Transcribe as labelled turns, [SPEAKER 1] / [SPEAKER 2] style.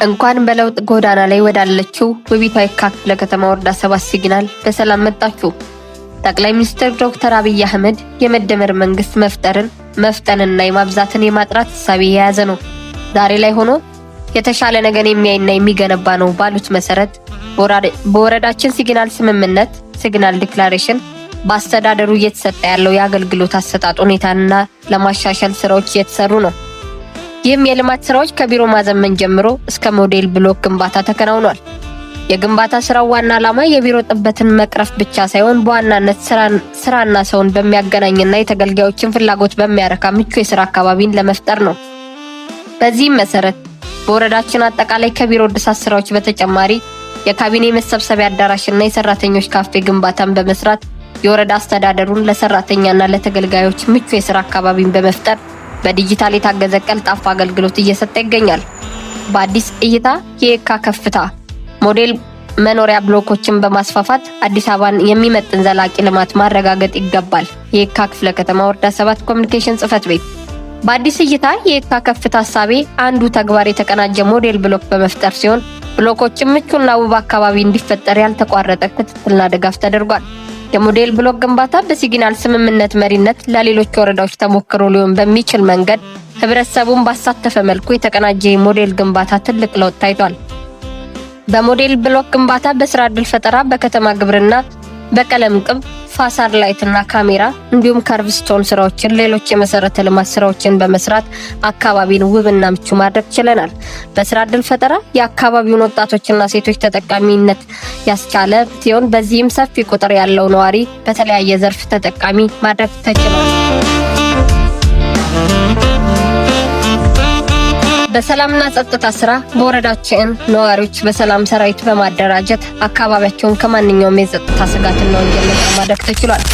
[SPEAKER 1] እንኳን በለውጥ ጎዳና ላይ ወዳለችው ውቢቷ የካ ክፍለ ከተማ ወረዳ 7 ሲግናል በሰላም መጣችሁ። ጠቅላይ ሚኒስትር ዶክተር አብይ አህመድ የመደመር መንግስት መፍጠንና የማብዛትን የማጥራት ሐሳብ የያዘ ነው። ዛሬ ላይ ሆኖ የተሻለ ነገር የሚያይና የሚገነባ ነው ባሉት መሰረት በወረዳችን ሲግናል ስምምነት ሲግናል ዲክላሬሽን በአስተዳደሩ እየተሰጠ ያለው የአገልግሎት አሰጣጥ ሁኔታና ለማሻሻል ስራዎች እየተሰሩ ነው። ይህም የልማት ስራዎች ከቢሮ ማዘመን ጀምሮ እስከ ሞዴል ብሎክ ግንባታ ተከናውኗል። የግንባታ ስራው ዋና ዓላማ የቢሮ ጥበትን መቅረፍ ብቻ ሳይሆን በዋናነት ስራና ሰውን በሚያገናኝና የተገልጋዮችን ፍላጎት በሚያረካ ምቹ የስራ አካባቢን ለመፍጠር ነው። በዚህም መሰረት በወረዳችን አጠቃላይ ከቢሮ እድሳት ስራዎች በተጨማሪ የካቢኔ መሰብሰቢያ አዳራሽና የሰራተኞች ካፌ ግንባታን በመስራት የወረዳ አስተዳደሩን ለሰራተኛና ለተገልጋዮች ምቹ የስራ አካባቢን በመፍጠር በዲጂታል የታገዘ ቀልጣፋ አገልግሎት እየሰጠ ይገኛል። በአዲስ እይታ የካ ከፍታ ሞዴል መኖሪያ ብሎኮችን በማስፋፋት አዲስ አበባን የሚመጥን ዘላቂ ልማት ማረጋገጥ ይገባል። የካ ክፍለ ከተማ ወረዳ 7 ኮሚኒኬሽን ጽህፈት ቤት በአዲስ እይታ የካ ከፍታ ሐሳቤ አንዱ ተግባር የተቀናጀ ሞዴል ብሎክ በመፍጠር ሲሆን ብሎኮችን ምቹና ውብ አካባቢ እንዲፈጠር ያልተቋረጠ ክትትልና ድጋፍ ተደርጓል። የሞዴል ብሎክ ግንባታ በሲግናል ስምምነት መሪነት ለሌሎች ወረዳዎች ተሞክሮ ሊሆን በሚችል መንገድ ህብረተሰቡን ባሳተፈ መልኩ የተቀናጀ የሞዴል ግንባታ ትልቅ ለውጥ ታይቷል። በሞዴል ብሎክ ግንባታ በስራ ዕድል ፈጠራ፣ በከተማ ግብርና፣ በቀለም ቅብ፣ ፋሳድ ላይትና ካሜራ እንዲሁም ከርቭስቶን ስራዎችን ሌሎች የመሰረተ ልማት ስራዎችን በመስራት አካባቢን ውብና ምቹ ማድረግ ችለናል። በስራ ዕድል ፈጠራ የአካባቢውን ወጣቶችና ሴቶች ተጠቃሚነት ያስቻለ ሲሆን በዚህም ሰፊ ቁጥር ያለው ነዋሪ በተለያየ ዘርፍ ተጠቃሚ ማድረግ ተችሏል። በሰላምና ጸጥታ ስራ በወረዳችን ነዋሪዎች በሰላም ሰራዊት በማደራጀት አካባቢያቸውን ከማንኛውም የጸጥታ ስጋትና ወንጀል ነፃ ማድረግ ተችሏል።